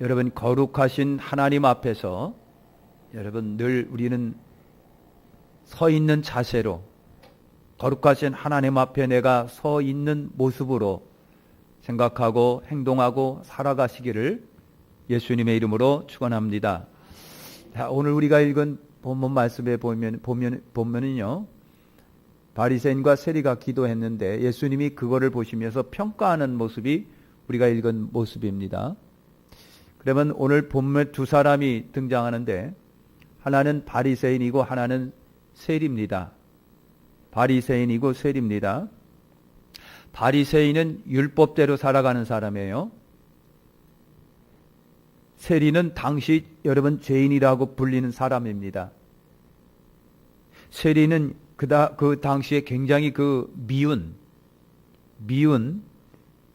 여러분, 거룩하신 하나님 앞에서 여러분 늘 우리는 서 있는 자세로, 거룩하신 하나님 앞에 내가 서 있는 모습으로 생각하고 행동하고 살아가시기를 예수님의 이름으로 축원합니다. 자, 오늘 우리가 읽은 본문 말씀에 보면은요, 바리새인과 세리가 기도했는데 예수님이 그거를 보시면서 평가하는 모습이 우리가 읽은 모습입니다. 그러면 오늘 본문에 두 사람이 등장하는데 하나는 바리새인이고 하나는 세리입니다. 바리새인이고 세리입니다. 바리새인은 율법대로 살아가는 사람이에요. 세리는 당시 여러분 죄인이라고 불리는 사람입니다. 세리는 그 당시에 굉장히 미운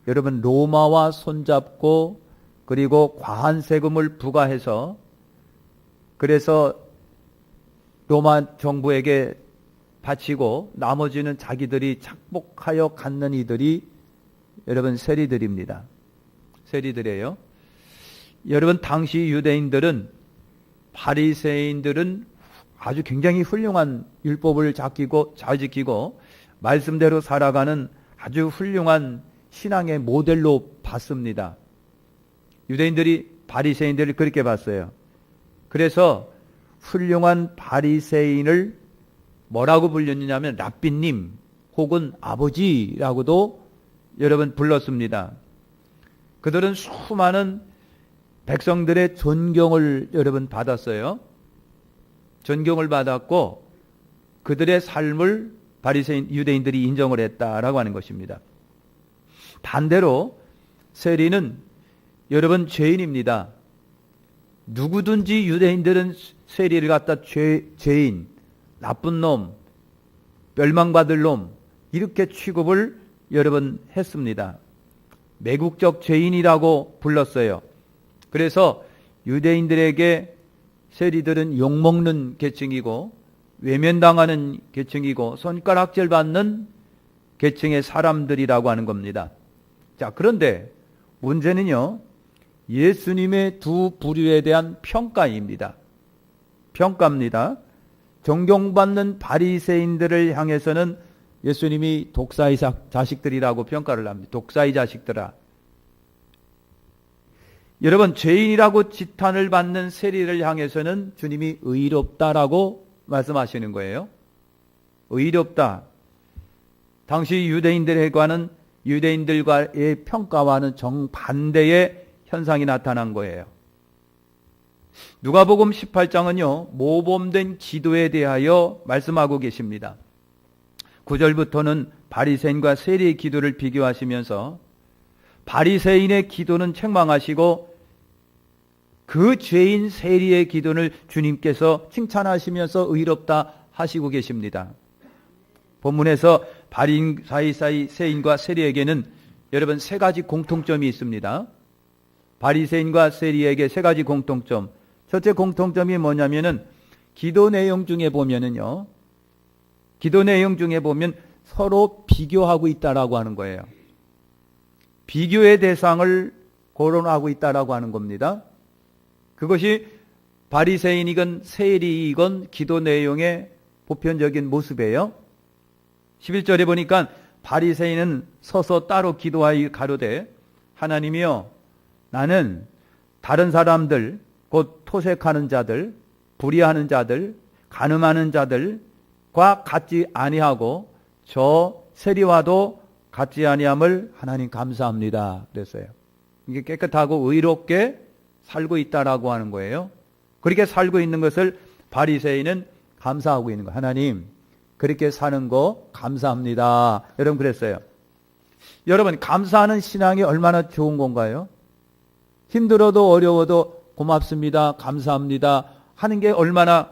여러분 로마와 손잡고 그리고 과한 세금을 부과해서 그래서 로마 정부에게 바치고 나머지는 자기들이 착복하여 갖는 이들이 여러분 세리들입니다. 세리들이에요. 여러분 당시 유대인들은 바리새인들은 아주 굉장히 훌륭한 율법을 잘 지키고 말씀대로 살아가는 아주 훌륭한 신앙의 모델로 봤습니다. 유대인들이 바리새인들을 그렇게 봤어요. 그래서 훌륭한 바리새인을 뭐라고 불렸느냐면 랍비님 혹은 아버지라고도 여러분 불렀습니다. 그들은 수많은 백성들의 존경을 여러분 받았어요. 존경을 받았고 그들의 삶을 바리새인 유대인들이 인정을 했다라고 하는 것입니다. 반대로 세리는 여러분 죄인입니다. 누구든지 유대인들은 세리를 갖다 죄인, 나쁜 놈, 멸망받을 놈 이렇게 취급을 여러분 했습니다. 매국적 죄인이라고 불렀어요. 그래서 유대인들에게 세리들은 욕먹는 계층이고 외면당하는 계층이고 손가락질 받는 계층의 사람들이라고 하는 겁니다. 자, 그런데 문제는요, 예수님의 두 부류에 대한 평가입니다. 평가입니다. 존경받는 바리새인들을 향해서는 예수님이 독사의 자식들이라고 평가를 합니다. 독사의 자식들아. 여러분 죄인이라고 지탄을 받는 세리를 향해서는 주님이 의롭다라고 말씀하시는 거예요. 의롭다. 당시 유대인들과의 평가와는 정반대의 현상이 나타난 거예요. 누가복음 18장은요 모범된 기도에 대하여 말씀하고 계십니다. 9절부터는 바리새인과 세리의 기도를 비교하시면서 바리새인의 기도는 책망하시고 그 죄인 세리의 기도를 주님께서 칭찬하시면서 의롭다 하시고 계십니다. 본문에서 바리새인과 세리에게는 여러분 세 가지 공통점이 있습니다. 바리새인과 세리에게 세 가지 공통점. 첫째 공통점이 뭐냐면은 기도 내용 중에 보면은요. 기도 내용 중에 보면 서로 비교하고 있다라고 하는 거예요. 비교의 대상을 거론하고 있다라고 하는 겁니다. 그것이 바리새인이건 세리이건 기도 내용의 보편적인 모습이에요. 11절에 보니까 바리새인은 서서 따로 기도하여 가로되 하나님이여 나는 다른 사람들 곧 토색하는 자들, 불의하는 자들, 간음하는 자들과 같지 아니하고 저 세리와도 같지 아니함을 하나님 감사합니다. 그랬어요. 이게 깨끗하고 의롭게 살고 있다라고 하는 거예요. 그렇게 살고 있는 것을 바리새인은 감사하고 있는 거예요. 하나님 그렇게 사는 거 감사합니다. 여러분 그랬어요. 여러분 감사하는 신앙이 얼마나 좋은 건가요? 힘들어도 어려워도 고맙습니다. 감사합니다. 하는 게 얼마나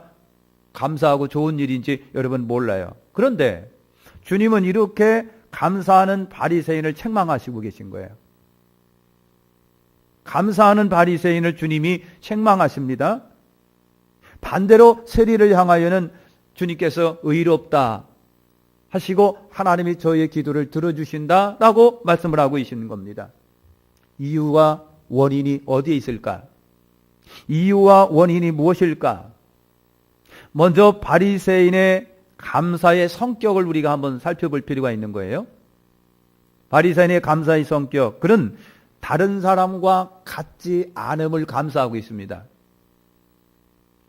감사하고 좋은 일인지 여러분 몰라요. 그런데 주님은 이렇게 감사하는 바리새인을 책망하시고 계신 거예요. 감사하는 바리새인을 주님이 책망하십니다. 반대로 세리를 향하여는 주님께서 의롭다 하시고 하나님이 저희의 기도를 들어주신다라고 말씀을 하고 계시는 겁니다. 이유가 원인이 어디에 있을까? 이유와 원인이 무엇일까? 먼저 바리새인의 감사의 성격을 우리가 한번 살펴볼 필요가 있는 거예요. 바리새인의 감사의 성격, 그는 다른 사람과 같지 않음을 감사하고 있습니다.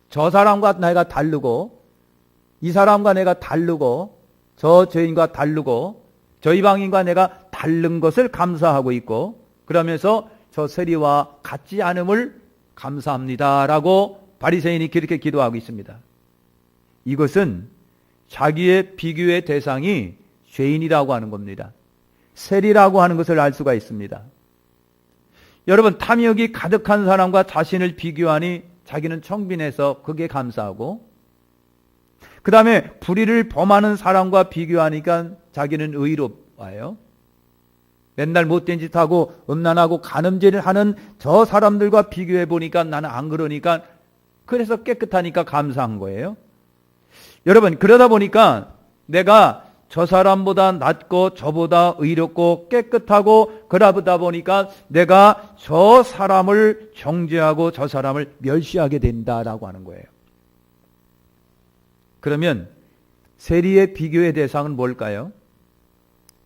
저 사람과 내가 다르고, 이 사람과 내가 다르고, 저 죄인과 다르고, 저 이방인과 내가 다른 것을 감사하고 있고, 그러면서 저 세리와 같지 않음을 감사합니다라고 바리새인이 그렇게 기도하고 있습니다. 이것은 자기의 비교의 대상이 죄인이라고 하는 겁니다. 세리라고 하는 것을 알 수가 있습니다. 여러분, 탐욕이 가득한 사람과 자신을 비교하니 자기는 청빈해서 그게 감사하고, 그 다음에 불의를 범하는 사람과 비교하니까 자기는 의로워요. 맨날 못된 짓 하고 음란하고 간음죄를 하는 저 사람들과 비교해 보니까 나는 안 그러니까, 그래서 깨끗하니까 감사한 거예요. 여러분, 그러다 보니까 내가 저 사람보다 낫고 저보다 의롭고 깨끗하고 그러다 보니까 내가 저 사람을 정죄하고 저 사람을 멸시하게 된다라고 하는 거예요. 그러면 세리의 비교의 대상은 뭘까요?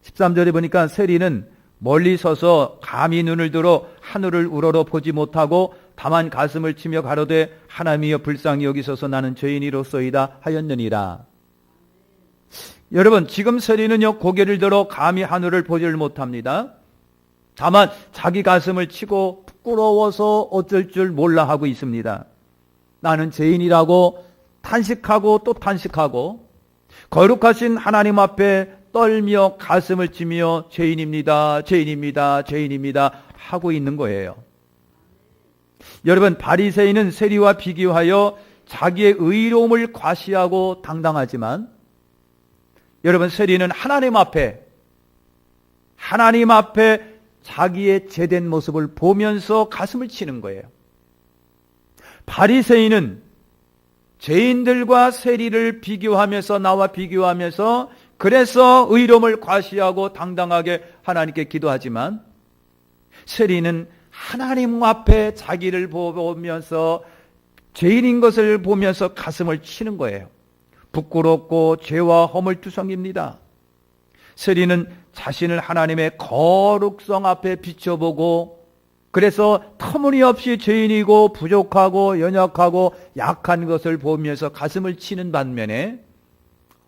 13절에 보니까 세리는 멀리 서서 감히 눈을 들어 하늘을 우러러 보지 못하고 다만 가슴을 치며 가로되 하나님이여 불쌍히 여기소서 나는 죄인이로소이다 하였느니라. 여러분, 지금 세리는요 고개를 들어 감히 하늘을 보지를 못합니다. 다만 자기 가슴을 치고 부끄러워서 어쩔 줄 몰라 하고 있습니다. 나는 죄인이라고 탄식하고 또 탄식하고 거룩하신 하나님 앞에 떨며 가슴을 치며 죄인입니다, 죄인입니다, 죄인입니다 하고 있는 거예요. 여러분, 바리새인은 세리와 비교하여 자기의 의로움을 과시하고 당당하지만, 여러분, 세리는 하나님 앞에 자기의 죄된 모습을 보면서 가슴을 치는 거예요. 바리새인은 죄인들과 세리를 비교하면서, 나와 비교하면서, 그래서 의로움을 과시하고 당당하게 하나님께 기도하지만, 세리는 하나님 앞에 자기를 보면서 죄인인 것을 보면서 가슴을 치는 거예요. 부끄럽고 죄와 허물투성입니다. 세리는 자신을 하나님의 거룩성 앞에 비춰보고, 그래서 터무니없이 죄인이고 부족하고 연약하고 약한 것을 보면서 가슴을 치는 반면에,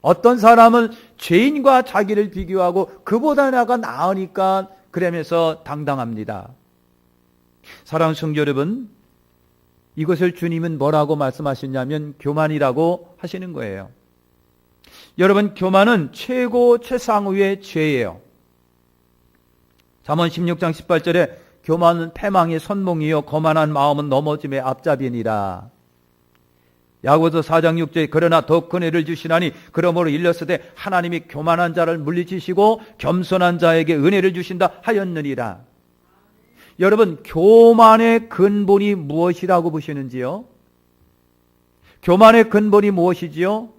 어떤 사람은 죄인과 자기를 비교하고 그보다 나가 나으니까 그러면서 당당합니다. 사랑하는 성도 여러분, 이것을 주님은 뭐라고 말씀하셨냐면 교만이라고 하시는 거예요. 여러분, 교만은 최고 최상위의 죄예요. 잠언 16장 18절에 교만은 패망의 선몽이요 거만한 마음은 넘어짐의 앞잡이니라. 야고보서 4장 6절에 그러나 더 큰 애를 주시나니 그러므로 일렀으되 하나님이 교만한 자를 물리치시고 겸손한 자에게 은혜를 주신다 하였느니라. 여러분, 교만의 근본이 무엇이라고 보시는지요? 교만의 근본이 무엇이지요?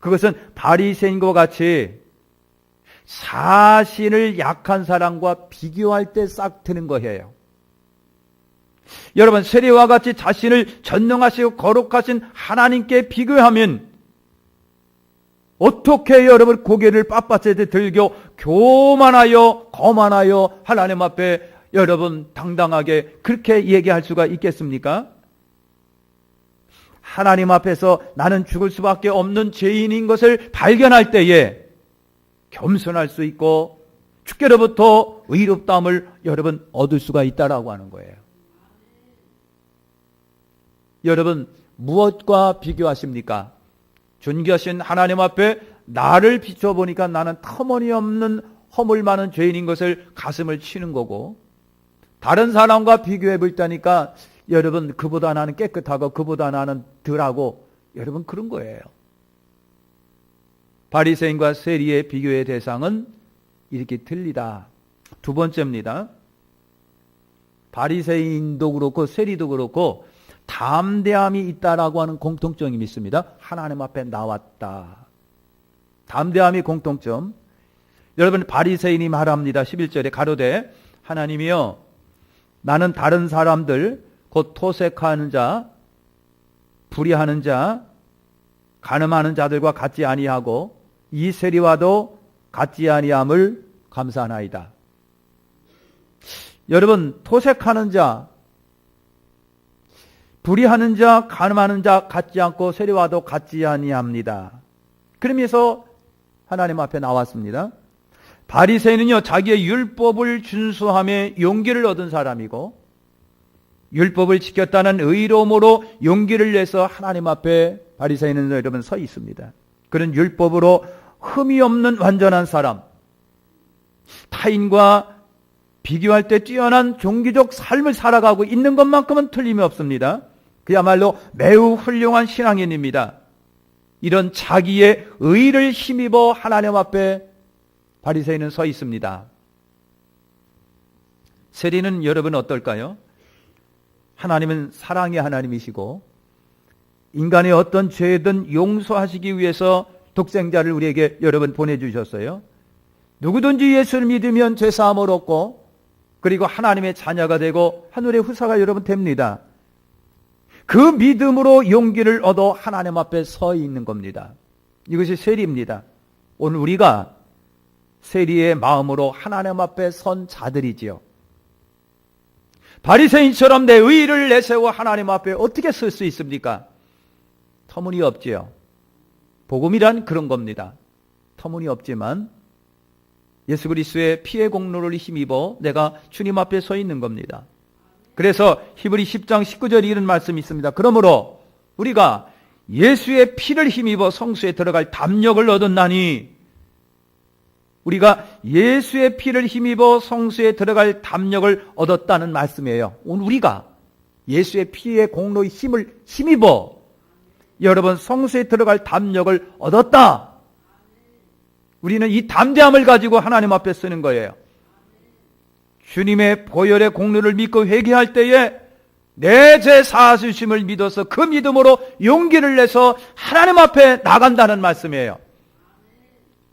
그것은 바리새인과 같이 자신을 약한 사람과 비교할 때 싹 트는 거예요. 여러분, 세리와 같이 자신을 전능하시고 거룩하신 하나님께 비교하면 어떻게 여러분 고개를 빳빳하게 들고 교만하여 거만하여 하나님 앞에 여러분 당당하게 그렇게 얘기할 수가 있겠습니까? 하나님 앞에서 나는 죽을 수밖에 없는 죄인인 것을 발견할 때에 겸손할 수 있고 주께로부터 의롭다함을 여러분 얻을 수가 있다라고 하는 거예요. 여러분, 무엇과 비교하십니까? 존귀하신 하나님 앞에 나를 비춰보니까 나는 터무니없는 허물 많은 죄인인 것을 가슴을 치는 거고, 다른 사람과 비교해 볼 때니까 여러분 그보다 나는 깨끗하고 그보다 나는 덜하고, 여러분 그런 거예요. 바리새인과 세리의 비교의 대상은 이렇게 틀리다. 두 번째입니다. 바리새인도 그렇고 세리도 그렇고 담대함이 있다라고 하는 공통점이 있습니다. 하나님 앞에 나왔다. 담대함이 공통점. 여러분, 바리새인이 말합니다. 11절에 가로되 하나님이여 나는 다른 사람들, 곧 토색하는 자, 불의하는 자, 간음하는 자들과 같지 아니하고 이 세리와도 같지 아니함을 감사하나이다. 여러분, 토색하는 자, 불의하는 자, 간음하는 자 같지 않고 세리와도 같지 아니합니다. 그러면서 하나님 앞에 나왔습니다. 바리새인은요, 자기의 율법을 준수함에 용기를 얻은 사람이고 율법을 지켰다는 의로움으로 용기를 내서 하나님 앞에 바리새인은 여러분 서 있습니다. 그런 율법으로 흠이 없는 완전한 사람, 타인과 비교할 때 뛰어난 종기적 삶을 살아가고 있는 것만큼은 틀림이 없습니다. 그야말로 매우 훌륭한 신앙인입니다. 이런 자기의 의를 힘입어 하나님 앞에 바리새인은 서 있습니다. 세리는 여러분 어떨까요? 하나님은 사랑의 하나님이시고 인간의 어떤 죄든 용서하시기 위해서 독생자를 우리에게 여러분 보내주셨어요. 누구든지 예수를 믿으면 죄사함을 얻고 그리고 하나님의 자녀가 되고 하늘의 후사가 여러분 됩니다. 그 믿음으로 용기를 얻어 하나님 앞에 서 있는 겁니다. 이것이 세리입니다. 오늘 우리가 세리의 마음으로 하나님 앞에 선 자들이지요. 바리새인처럼 내 의의를 내세워 하나님 앞에 어떻게 설 수 있습니까? 터무니없지요. 복음이란 그런 겁니다. 터무니없지만 예수 그리스도의 피의 공로를 힘입어 내가 주님 앞에 서 있는 겁니다. 그래서 히브리 10장 19절에 이런 말씀이 있습니다. 그러므로 우리가 예수의 피를 힘입어 성수에 들어갈 담력을 얻었나니, 우리가 예수의 피를 힘입어 성수에 들어갈 담력을 얻었다는 말씀이에요. 오늘 우리가 예수의 피의 공로의 힘을 힘입어 여러분 성수에 들어갈 담력을 얻었다. 우리는 이 담대함을 가지고 하나님 앞에 쓰는 거예요. 주님의 보혈의 공로를 믿고 회개할 때에 내 죄 사하심을 믿어서 그 믿음으로 용기를 내서 하나님 앞에 나간다는 말씀이에요.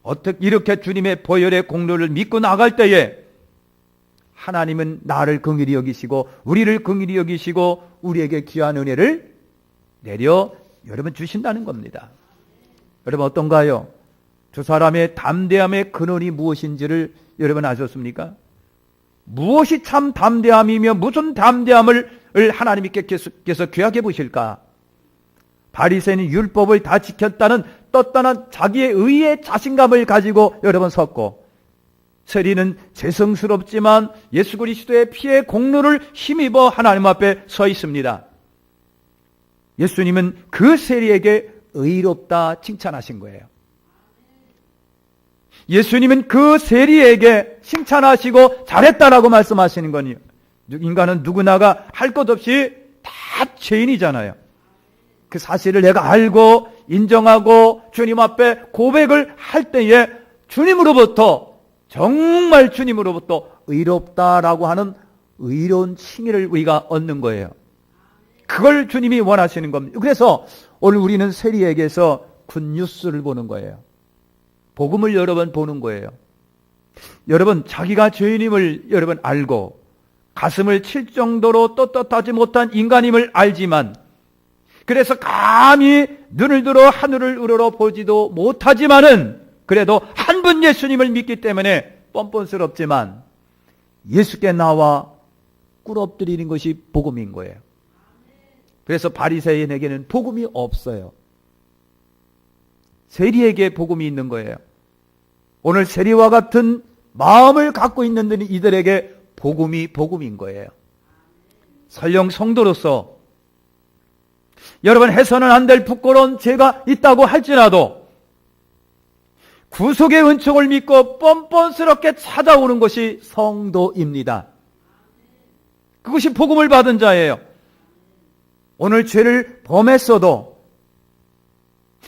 어떻게 이렇게 주님의 보혈의 공로를 믿고 나갈 때에 하나님은 나를 긍휼히 여기시고 우리를 긍휼히 여기시고 우리에게 귀한 은혜를 내려 여러분 주신다는 겁니다. 여러분 어떤가요? 두 사람의 담대함의 근원이 무엇인지를 여러분 아셨습니까? 무엇이 참 담대함이며 무슨 담대함을 하나님께서 귀하게 보실까? 바리새인은 율법을 다 지켰다는 떳떳한 자기의 의의 자신감을 가지고 여러분 섰고, 세리는 죄성스럽지만 예수 그리스도의 피의 공로를 힘입어 하나님 앞에 서 있습니다. 예수님은 그 세리에게 의롭다 칭찬하신 거예요. 예수님은 그 세리에게 칭찬하시고 잘했다라고 말씀하시는 거니요. 인간은 누구나가 할 것 없이 다 죄인이잖아요. 그 사실을 내가 알고 인정하고 주님 앞에 고백을 할 때에 주님으로부터, 정말 주님으로부터 의롭다라고 하는 의로운 칭의를 우리가 얻는 거예요. 그걸 주님이 원하시는 겁니다. 그래서 오늘 우리는 세리에게서 굿뉴스를 보는 거예요. 복음을 여러분 보는 거예요. 여러분 자기가 죄인임을 여러분 알고 가슴을 칠 정도로 떳떳하지 못한 인간임을 알지만, 그래서 감히 눈을 들어 하늘을 우러러 보지도 못하지만은 그래도 한 분 예수님을 믿기 때문에 뻔뻔스럽지만 예수께 나와 꿇 엎드리는 것이 복음인 거예요. 그래서 바리새인에게는 복음이 없어요. 세리에게 복음이 있는 거예요. 오늘 세리와 같은 마음을 갖고 있는 이들에게 복음인 거예요. 설령 성도로서 여러분 해서는 안 될 부끄러운 죄가 있다고 할지라도 구속의 은총을 믿고 뻔뻔스럽게 찾아오는 것이 성도입니다. 그것이 복음을 받은 자예요. 오늘 죄를 범했어도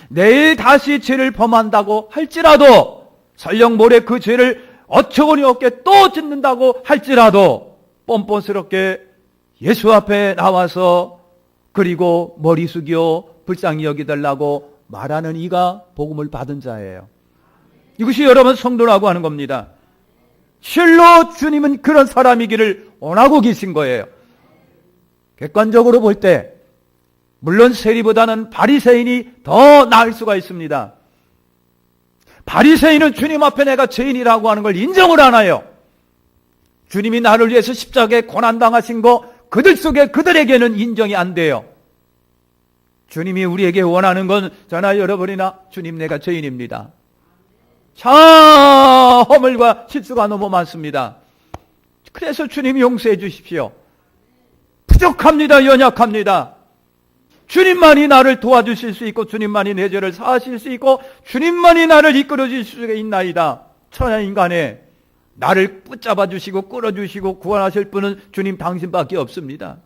내일 다시 죄를 범한다고 할지라도, 설령 모레 그 죄를 어처구니 없게 또 짓는다고 할지라도 뻔뻔스럽게 예수 앞에 나와서 그리고 머리 숙여 불쌍히 여기달라고 말하는 이가 복음을 받은 자예요. 이것이 여러분 성도라고 하는 겁니다. 실로 주님은 그런 사람이기를 원하고 계신 거예요. 객관적으로 볼 때 물론 세리보다는 바리새인이 더 나을 수가 있습니다. 바리새인은 주님 앞에 내가 죄인이라고 하는 걸 인정을 안 해요. 주님이 나를 위해서 십자가에 고난당하신 거 그들 속에 그들에게는 인정이 안 돼요. 주님이 우리에게 원하는 건 저나 여러분이나 주님 내가 죄인입니다. 참 허물과 실수가 너무 많습니다. 그래서 주님 용서해 주십시오. 부족합니다. 연약합니다. 주님만이 나를 도와주실 수 있고 주님만이 내 죄를 사하실 수 있고 주님만이 나를 이끌어 주실 수 있나이다. 천하인간에 나를 붙잡아 주시고 끌어주시고 구원하실 분은 주님 당신밖에 없습니다.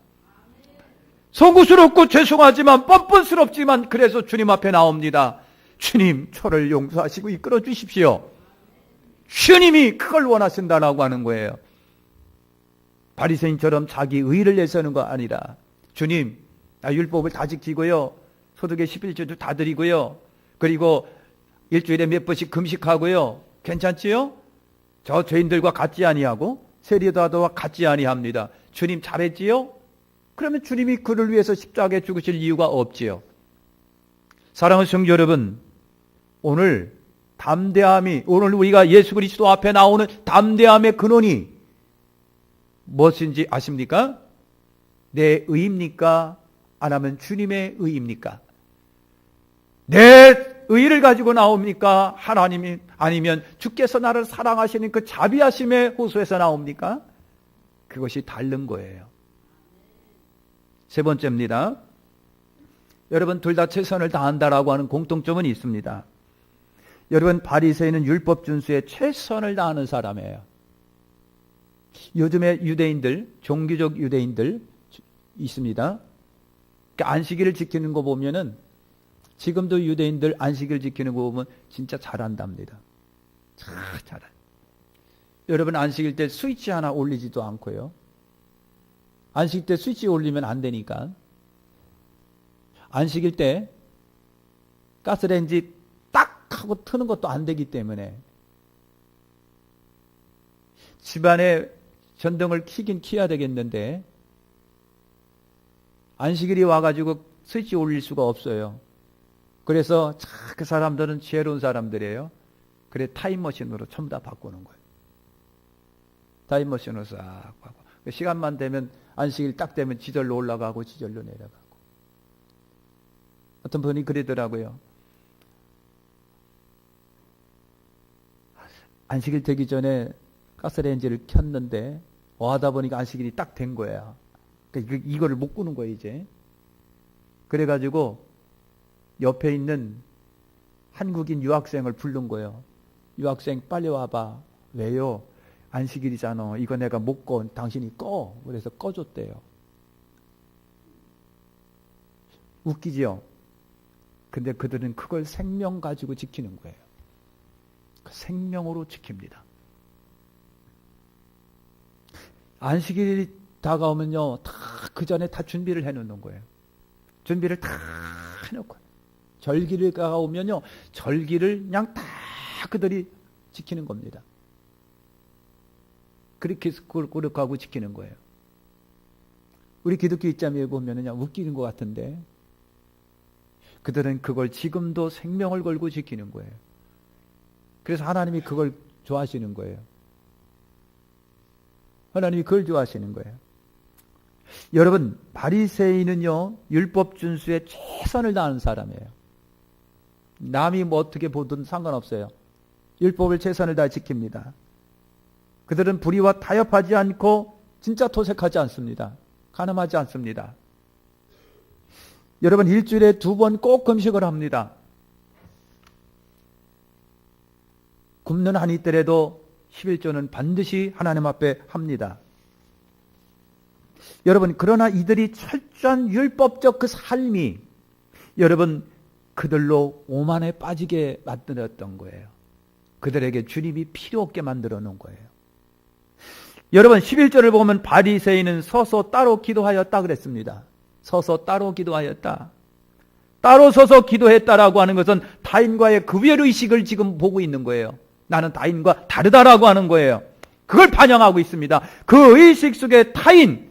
송구스럽고 죄송하지만 뻔뻔스럽지만 그래서 주님 앞에 나옵니다. 주님 저를 용서하시고 이끌어 주십시오. 주님이 그걸 원하신다라고 하는 거예요. 바리새인처럼 자기 의를 내세우는 거 아니라 주님 나 율법을 다 지키고요. 소득의 11조도 다 드리고요. 그리고 일주일에 몇 번씩 금식하고요. 괜찮지요? 저 죄인들과 같지 아니하고 세리다도와 같지 아니합니다. 주님 잘했지요? 그러면 주님이 그를 위해서 십자가에 죽으실 이유가 없지요. 사랑하는 성도 여러분, 오늘 우리가 예수 그리스도 앞에 나오는 담대함의 근원이 무엇인지 아십니까? 내 의입니까? 안 하면 주님의 의입니까? 내 의를 가지고 나옵니까? 하나님이 아니면 주께서 나를 사랑하시는 그 자비하심의 호소에서 나옵니까? 그것이 다른 거예요. 세 번째입니다. 여러분 둘 다 최선을 다한다라고 하는 공통점은 있습니다. 여러분 바리새인은 율법 준수에 최선을 다하는 사람이에요. 요즘에 유대인들, 종교적 유대인들 있습니다. 그러니까 안식일을 지키는 거 보면은 지금도 유대인들 안식일 지키는 거 보면 진짜 잘한답니다. 잘해. 여러분 안식일 때 스위치 하나 올리지도 않고요. 안식일 때 스위치 올리면 안 되니까. 안식일 때 가스레인지 딱 하고 트는 것도 안 되기 때문에 집안에 전등을 켜긴 켜야 되겠는데 안식일이 와가지고 스위치 올릴 수가 없어요. 그래서 그 사람들은 지혜로운 사람들이에요. 그래 타임머신으로 전부 다 바꾸는 거예요. 타임머신으로 싹 바꾸고 시간만 되면 안식일 딱 되면 지절로 올라가고 지절로 내려가고. 어떤 분이 그러더라고요. 안식일 되기 전에 가스레인지를 켰는데 하다 보니까 안식일이 딱 된 거야. 그러니까 이거를 못 끄는 거예요 이제. 그래가지고 옆에 있는 한국인 유학생을 부른 거예요. 유학생 빨리 와봐. 왜요? 안식일이잖아. 이거 내가 못 꺼. 당신이 꺼. 그래서 꺼줬대요. 웃기지요? 근데 그들은 그걸 생명 가지고 지키는 거예요. 그 생명으로 지킵니다. 안식일이 다가오면요, 다 그 전에 다 준비를 해놓는 거예요. 준비를 다 해놓고. 절기를 다가오면요, 절기를 그냥 다 그들이 지키는 겁니다. 그렇게 고력하고 지키는 거예요. 우리 기독교 입장에 보면은 그냥 웃기는 것 같은데, 그들은 그걸 지금도 생명을 걸고 지키는 거예요. 그래서 하나님이 그걸 좋아하시는 거예요. 하나님이 그걸 좋아하시는 거예요. 여러분, 바리새인은요, 율법 준수에 최선을 다하는 사람이에요. 남이 뭐 어떻게 보든 상관없어요. 율법을 최선을 다해 지킵니다. 그들은 불의와 타협하지 않고 진짜 토색하지 않습니다. 간음하지 않습니다. 여러분, 일주일에 2번 꼭 금식을 합니다. 굶는 한이 있더라도 11조는 반드시 하나님 앞에 합니다. 여러분, 그러나 이들이 철저한 율법적 그 삶이 여러분 그들로 오만에 빠지게 만들었던 거예요. 그들에게 주님이 필요 없게 만들어 놓은 거예요. 여러분 11절을 보면 바리새인은 서서 따로 기도하였다 그랬습니다. 서서 따로 기도하였다. 따로 서서 기도했다라고 하는 것은 타인과의 구별의식을 지금 보고 있는 거예요. 나는 타인과 다르다라고 하는 거예요. 그걸 반영하고 있습니다. 그 의식 속에 타인,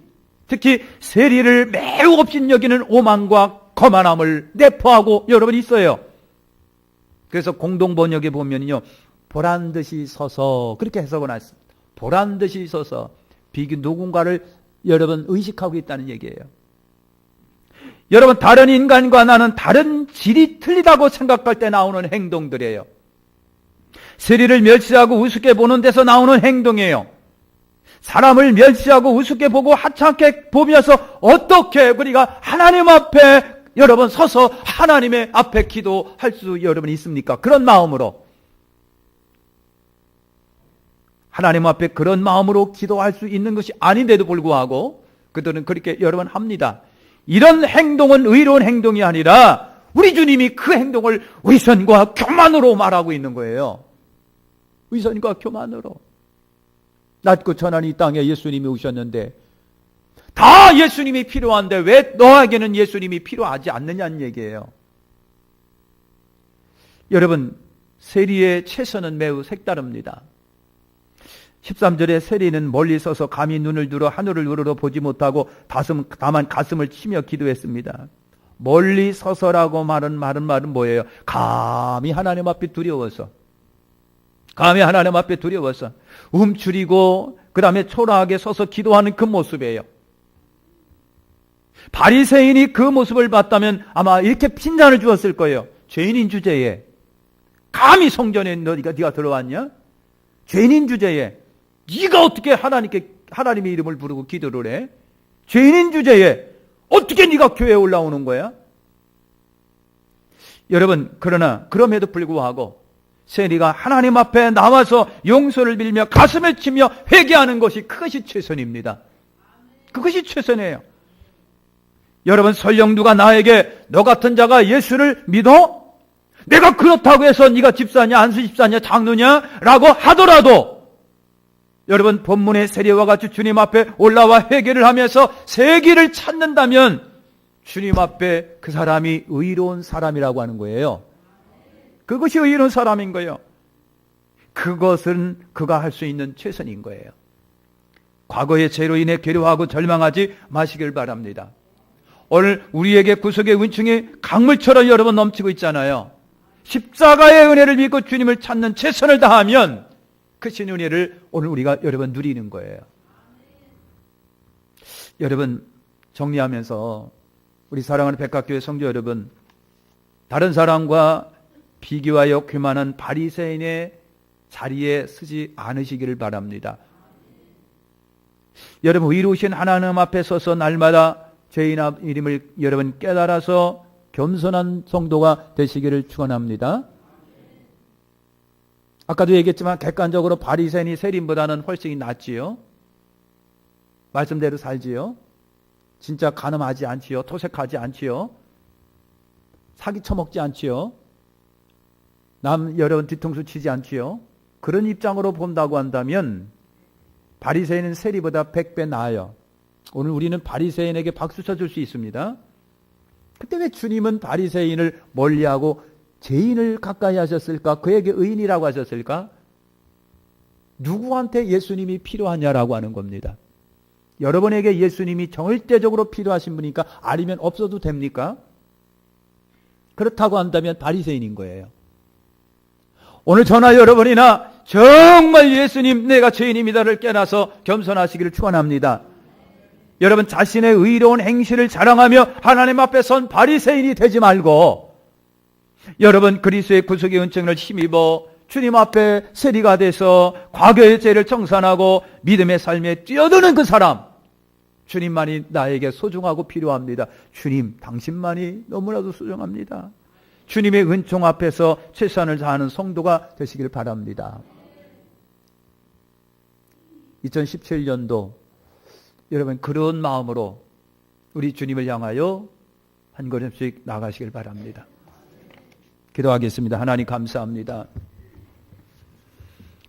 특히 세리를 매우 업신여기는 오만과 거만함을 내포하고 여러분 있어요. 그래서 공동번역에 보면요, 보란듯이 서서 그렇게 해석을 했습니다. 보란듯이 서서 누군가를 여러분 의식하고 있다는 얘기예요. 여러분, 다른 인간과 나는 다른 질이 틀리다고 생각할 때 나오는 행동들이에요. 세리를 멸시하고 우습게 보는 데서 나오는 행동이에요. 사람을 멸시하고 우습게 보고 하찮게 보면서 어떻게 우리가 하나님 앞에 여러분 서서 하나님의 앞에 기도할 수 여러분 있습니까? 그런 마음으로, 하나님 앞에 그런 마음으로 기도할 수 있는 것이 아닌데도 불구하고 그들은 그렇게 여러분 합니다. 이런 행동은 의로운 행동이 아니라 우리 주님이 그 행동을 위선과 교만으로 말하고 있는 거예요. 위선과 교만으로. 낮고 천한 이 땅에 예수님이 오셨는데 다 예수님이 필요한데 왜 너에게는 예수님이 필요하지 않느냐는 얘기예요. 여러분, 세리의 채선은 매우 색다릅니다. 13절에 세리는 멀리 서서 감히 눈을 들어 하늘을 우러러 보지 못하고 다만 가슴을 치며 기도했습니다. 멀리 서서라고 말은 뭐예요? 감히 하나님 앞에 두려워서, 감히 하나님 앞에 두려워서 움츠리고 그 다음에 초라하게 서서 기도하는 그 모습이에요. 바리새인이 그 모습을 봤다면 아마 이렇게 핀잔을 주었을 거예요. 죄인인 주제에 감히 성전에 네가 들어왔냐? 죄인인 주제에 네가 어떻게 하나님의 이름을 부르고 기도를 해? 죄인인 주제에 어떻게 네가 교회에 올라오는 거야? 여러분, 그러나 그럼에도 불구하고 세리가 하나님 앞에 나와서 용서를 빌며 가슴을 치며 회개하는 것이 그것이 최선입니다. 그것이 최선이에요. 여러분, 설령 누가 나에게 너 같은 자가 예수를 믿어? 내가 그렇다고 해서 네가 집사냐 안수 집사냐 장로냐 라고 하더라도 여러분, 본문의 세리와 같이 주님 앞에 올라와 회개를 하면서 새 길을 찾는다면 주님 앞에 그 사람이 의로운 사람이라고 하는 거예요. 그것이 의로운 사람인 거예요. 그것은 그가 할 수 있는 최선인 거예요. 과거의 죄로 인해 괴로워하고 절망하지 마시길 바랍니다. 오늘 우리에게 구속의 은총이 강물처럼 여러분 넘치고 있잖아요. 십자가의 은혜를 믿고 주님을 찾는 최선을 다하면 그 신 은혜를 오늘 우리가 여러분 누리는 거예요. 여러분, 정리하면서 우리 사랑하는 백학교회 성도 여러분, 다른 사람과 비교하여 교만한 바리새인의 자리에 서지 않으시기를 바랍니다. 여러분, 의로우신 하나님 앞에 서서 날마다 죄인 이름을 여러분 깨달아서 겸손한 성도가 되시기를 축원합니다. 아까도 얘기했지만 객관적으로 바리새인이 세리보다는 훨씬 낫지요. 말씀대로 살지요. 진짜 간음하지 않지요. 토색하지 않지요. 사기 쳐먹지 않지요. 남 여러분 뒤통수 치지 않지요. 그런 입장으로 본다고 한다면 바리새인은 세리보다 100배 나아요. 오늘 우리는 바리새인에게 박수 쳐줄 수 있습니다. 그때 왜 주님은 바리새인을 멀리하고 죄인을 가까이 하셨을까? 그에게 의인이라고 하셨을까? 누구한테 예수님이 필요하냐라고 하는 겁니다. 여러분에게 예수님이 절대적으로 필요하신 분이니까 아니면 없어도 됩니까? 그렇다고 한다면 바리새인인 거예요. 오늘 저나 여러분이나 정말 예수님 내가 죄인입니다를 깨나서 겸손하시기를 축원합니다. 여러분, 자신의 의로운 행실을 자랑하며 하나님 앞에 선 바리새인이 되지 말고 여러분, 그리스도의 구속의 은총을 힘입어 주님 앞에 세리가 돼서 과거의 죄를 청산하고 믿음의 삶에 뛰어드는 그 사람, 주님만이 나에게 소중하고 필요합니다. 주님, 당신만이 너무나도 소중합니다. 주님의 은총 앞에서 최선을 다하는 성도가 되시길 바랍니다. 2017년도 여러분, 그런 마음으로 우리 주님을 향하여 한 걸음씩 나가시길 바랍니다. 기도하겠습니다. 하나님 감사합니다.